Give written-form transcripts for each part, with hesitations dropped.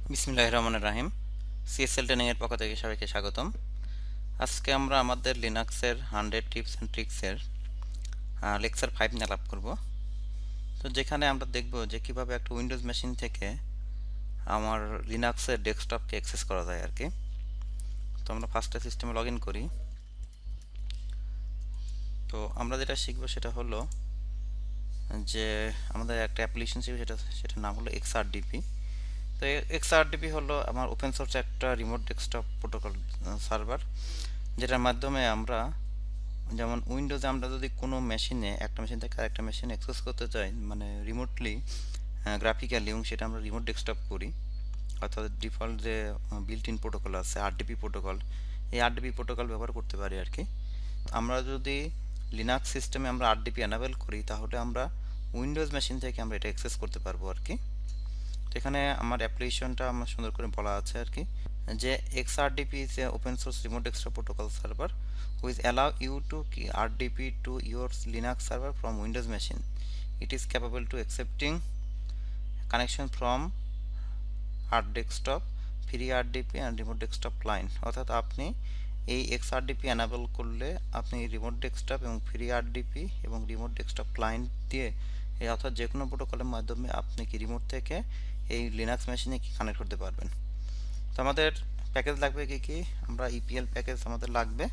বিসমিল্লাহির রহমানির রহিম। CSL training এর পক্ষ থেকে সবাইকে স্বাগতম। আজকে আমরা আমাদের লিনাক্সের 100 টিপস অ্যান্ড ট্রিক্সের লেকচার 5 নিয়ে আলাপ করব। তো যেখানে আমরা দেখব যে কিভাবে একটা উইন্ডোজ মেশিন থেকে আমার লিনাক্সের ডেস্কটপকে অ্যাক্সেস করা যায় আর কি। তো আমরা ফার্স্টে সিস্টেমে লগ ইন করি। তো আমরা যেটা শিখব সেটা হলো যে আমাদের একটা অ্যাপ্লিকেশন ছিল, সেটার নাম হলো XRDP। তো XRDP হলো আমার ওপেন সোর্স একটা রিমোট ডেস্কটপ প্রোটোকল সার্ভার, যেটার মাধ্যমে আমরা যেমন উইন্ডোজে আমরা যদি কোনো মেশিনে একটা মেশিন থেকে আরেকটা মেশিনে অ্যাক্সেস করতে চাই মানে রিমোটলি গ্রাফিক্যালি, এবং সেটা আমরা রিমোট ডেস্কটপ করি, অর্থাৎ ডিফল্ট যে বিল্ট ইন প্রোটোকল আছে আরডিপি প্রোটোকল, এই আরডিপি প্রোটোকল ব্যবহার করতে পারি আর কি। আমরা যদি লিনাক্স সিস্টেমে আমরা আরডিপি এনাবেল করি তাহলে আমরা উইন্ডোজ মেশিন থেকে আমরা এটা অ্যাক্সেস করতে পারবো আর কি। তো এখানে আমার অ্যাপ্লিকেশনটা আমার সুন্দর করে বলা আছে আর কি, যে XRDP is a open source remote desktop protocol server which allow you to key RDP to your Linux server from Windows machine. It is capable to accepting connection from hard desktop, free RDP and remote desktop client। অর্থাৎ আপনি এই XRDP enable করলে আপনি remote desktop এবং free RDP এবং remote desktop client দিয়ে এই অর্থাৎ যে কোনো প্রোটোকলের মাধ্যমে আপনি কি রিমোট থেকে এই লিনাক্স মেশিনে কি কানেক্ট করতে পারবেন। তো আমাদের প্যাকেজ লাগবে কি কি, আমরা ইপিএল প্যাকেজ আমাদের লাগবে,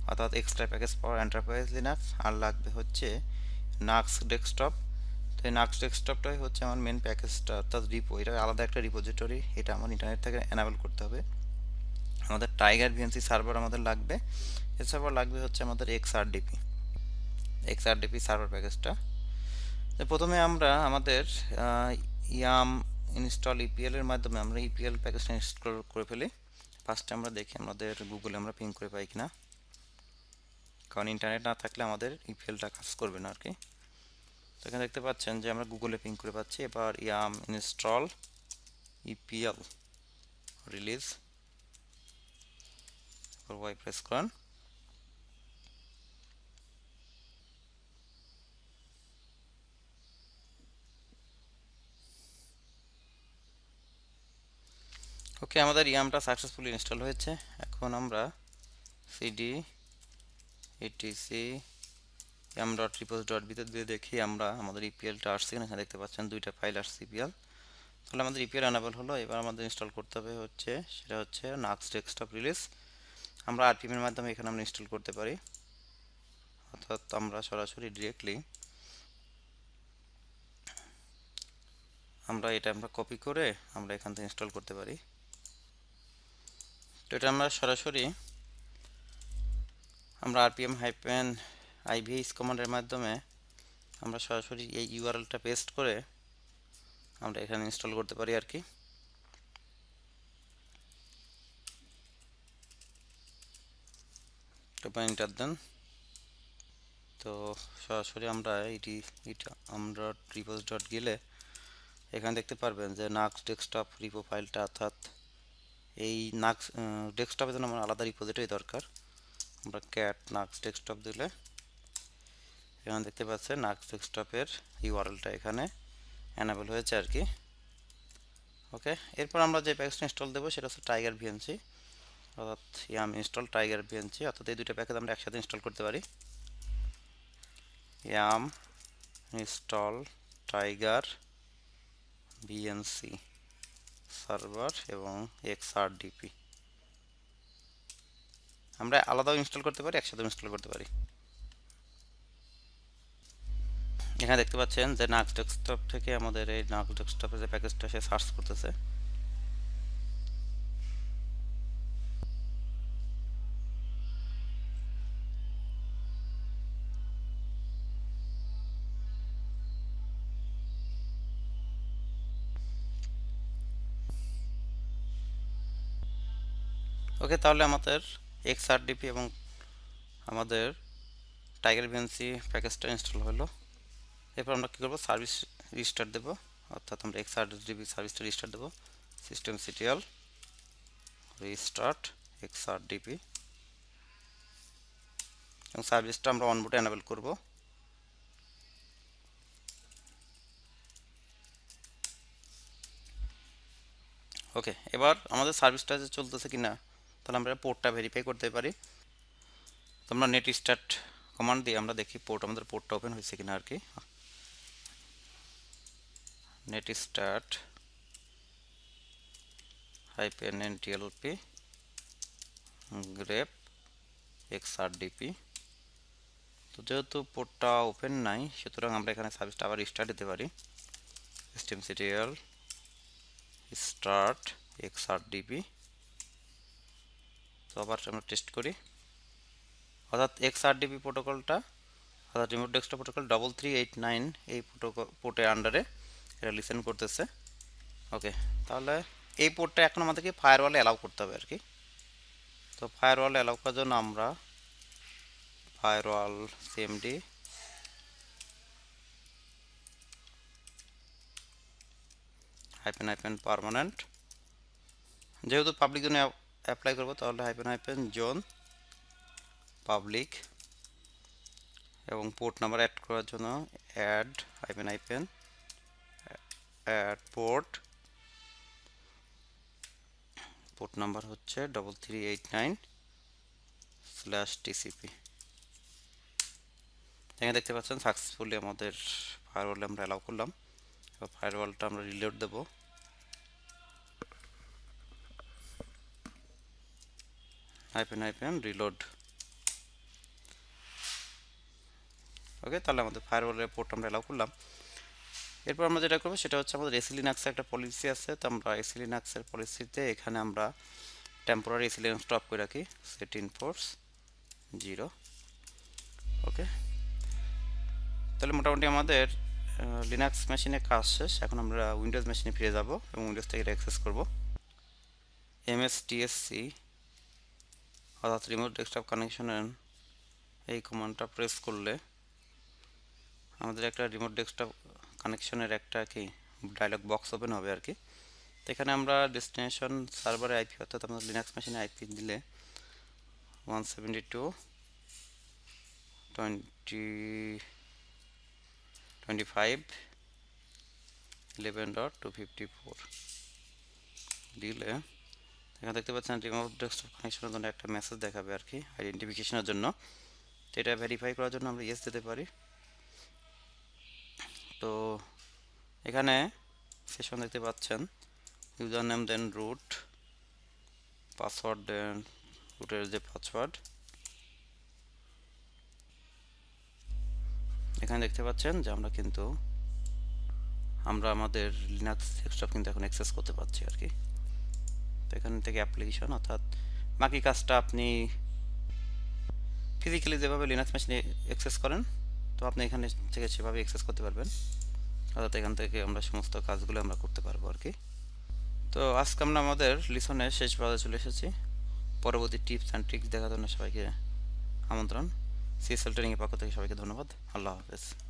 অর্থাৎ extra package for enterprise Linux, আর লাগবে হচ্ছে নাক্স ডেস্কটপ। তো এই নাক্স ডেস্কটপটাই হচ্ছে আমার মেন প্যাকেজটা, অর্থাৎ রিপো, এটা আলাদা একটা রিপোজিটরি, এটা আমার ইন্টারনেট থেকে এনাবেল করতে হবে। আমাদের টাইগার ভিএনসি সার্ভার আমাদের লাগবে, এছাড়াও লাগবে হচ্ছে আমাদের এক্সআরডিপি সার্ভার প্যাকেজটা। তো প্রথমে আমরা আমাদের ইয়াম ইনস্টল ইপিএল এর মাধ্যমে আমরা ইপিএল প্যাকেজটা ইনস্টল করে ফেলি। ফার্স্টে আমরা দেখি আমাদের গুগলে আমরা পিং করে পাই কিনা, কারণ ইন্টারনেট না থাকলে আমাদের ইপিএলটা কাজ করবে না আর কি। তো এখানে দেখতে পাচ্ছেন যে আমরা গুগলে পিং করে পাচ্ছি। এবার yum install EPEL release Y press করেন। ওকে, আমাদের ইয়ামটা সাকসেসফুলি ইনস্টল হয়েছে। এখন আমরা সিডি ইটিসি yam.repos.bতে দিয়ে দেখি আমরা আমাদের ইপিএলটা আসছে কিনা। এখানে দেখতে পাচ্ছেন দুইটা ফাইল আসছে ইপিএল, তাহলে আমাদের ইপিএল এনাবেল হলো। এবার আমাদের ইনস্টল করতে হবে হচ্ছে সেটা হচ্ছে নাক্স ডেস্কটপ রিলিজ। আমরা আরপিএম এর মাধ্যমে এখানে আমরা ইনস্টল করতে পারি, অর্থাৎ আমরা সরাসরি ডিরেক্টলি আমরা কপি করে আমরা এখান থেকে ইনস্টল করতে পারি। তো এটা আমরা সরাসরি আমরা আরপিএম হাইপেন আইভিএস কমান্ডের মাধ্যমে আমরা সরাসরি এই ইউআরএলটা পেস্ট করে আমরা এখানে ইনস্টল করতে পারি আর কি। এন্টার দেন। তো সরাসরি আমরা এটা আমরা রিপোজ ডট গেলে এখানে দেখতে পারবেন যে নাক্স ডেস্কটপ রিপো ফাইলটা, অর্থাৎ এই নাক্স ডেস্কটপের জন্য আমার আলাদা রিপোজিটরি দরকার। আমরা ক্যাট নাক্স ডেস্কটপ দিলে এখানে দেখতে পাচ্ছেন নাক্স ডেস্কটপের ইউআরএলটা এখানে এনাবেল হয়েছে আর কি। ওকে, এরপর আমরা যে প্যাকেজটা ইনস্টল দেবো সেটা হচ্ছে টাইগার ভিএনসি, অর্থাৎ ইয়াম ইনস্টল টাইগার ভিএনসি, অর্থাৎ এই দুটো প্যাকেজ আমরা একসাথে ইনস্টল করতে পারি। Yum install Tiger VNC server এবং XRDP আমরা আলাদাও ইনস্টল করতে পারি, একসাথে ইনস্টল করতে পারি। এখানে দেখতে পাচ্ছেন যে নাক্স ডেস্কটপ থেকে আমাদের এই নাক্স ডেস্কটপের যে প্যাকেজটা সে সার্চ করতেছে। ওকে, তাহলে আমাদের XRDP এবং আমাদের টাইগার ভিএনসি প্যাকেজটা ইনস্টল হলো। এরপর আমরা কী করবো, সার্ভিস রিস্টার্ট দেবো। অর্থাৎ আমরা XRDP সার্ভিসটা রিস্টার্ট দেবো, systemctl রিস্টার্ট XRDP, এবং সার্ভিসটা আমরা অনবোর্ডে এনাবেল করব। ওকে, এবার আমাদের সার্ভিসটা যে চলতেছে কিনা তাহলে আমরা পোর্টটা ভেরিফাই করতে পারি। তো আমরা নেট স্টার্ট কমান্ড দিয়ে আমরা দেখি আমাদের পোর্টটা ওপেন হয়েছে কিনা আর কি। Net start -ntlp grep XRDP। তো যেহেতু পোর্টটা ওপেন নাই, সুতরাং আমরা এখানে সার্ভিসটা আবার রিস্টার্ট দিতে পারি, systemctl start XRDP। তো আবার আমরা টেস্ট করি, অর্থাৎ XRDP প্রোটোকলটা, অর্থাৎ রিমোট ডেস্কটপ প্রোটোকল 3389 এই পোর্টের আন্ডারে এটা লিসেন করতেছে। ওকে, তাহলে এই পোর্টটা এখন আমাদেরকে ফায়ারওয়ালে অ্যালাউ করতে হবে আর কি। তো ফায়ারওয়ালে অ্যালাউ করার জন্য আমরা ফায়ারওয়াল cmd --permanent, যেহেতু পাবলিক জোনে অ্যাপ্লাই করবো তাহলে --zone পাবলিক, এবং পোর্ট নাম্বার অ্যাড করার জন্য অ্যাড পোর্ট নাম্বার হচ্ছে 3389/TCP। এখানে দেখতে পাচ্ছেন সাকসেসফুলি আমাদের ফায়ারওয়ালে আমরা অ্যালাউ করলাম। এবার ফায়ারওয়ালটা আমরা রিলোড দেব। রিলোড। ওকে, তাহলে আমাদের ফায়ারওয়ালের পোর্ট আমরা অ্যালাউ করলাম। এরপর আমরা যেটা করবো সেটা হচ্ছে আমাদের এসি লিনাক্সের একটা পলিসি আছে। তো আমরা এসি লিনাক্সের পলিসিতে এখানে আমরা টেম্পোরারি এসি লিনাক্স স্টপ করে রাখি, সেট ইনফোর্স 0। ওকে, তাহলে মোটামুটি আমাদের লিনাক্স মেশিনে কাজ শেষ। এখন আমরা উইন্ডোজ মেশিনে ফিরে যাব এবং উইন্ডোজ থেকে অ্যাক্সেস করব। mstsc অর্থাৎ রিমোট ডেস্কটপ কানেকশনের এই কমান্ডটা প্রেস করলে আমাদের একটা রিমোট ডেস্কটপ কানেকশনের একটা কি ডায়লগ বক্স ওপেন হবে আর কি। তো এখানে আমরা ডেস্টিনেশন সার্ভারে আইপি, অর্থাৎ আমাদের লিনাক্স মেশিনে আইপি দিলে 172.25.11.254 দিলে এখানে দেখতে পাচ্ছেন রিমোট ডেস্কটপ কানেকশনের জন্য একটা মেসেজ দেখাবে আর কি, আইডেন্টিফিকেশনের জন্য। তো এটা ভেরিফাই করার জন্য আমরা ইয়েস দিতে পারি। তো এখানে সেশন দেখতে পাচ্ছেন, ইউজার নেম দেন রুট, পাসওয়ার্ড দেন রুটের যে পাসওয়ার্ড। এখানে দেখতে পাচ্ছেন যে আমরা আমাদের লিনাক্স ডেস্কটপ কিন্তু এখন অ্যাক্সেস করতে পারছি আর কি। তো এখান থেকে অ্যাপ্লিকেশন, অর্থাৎ বাকি কাজটা আপনি ফিজিক্যালি যেভাবে লিনাক্স মেশিনে অ্যাক্সেস করেন, তো আপনি এখানে থেকে সেভাবে অ্যাক্সেস করতে পারবেন। অর্থাৎ এখান থেকে আমরা সমস্ত কাজগুলো আমরা করতে পারবো আর কি। তো আজকে আমরা আমাদের লিসনের শেষ পর্যায়ে চলে এসেছি। পরবর্তী টিপস অ্যান্ড ট্রিক্স দেখার জন্য সবাইকে আমন্ত্রণ। সিএসএল ট্রেনিংয়ের পক্ষ থেকে সবাইকে ধন্যবাদ। আল্লাহ হাফেজ।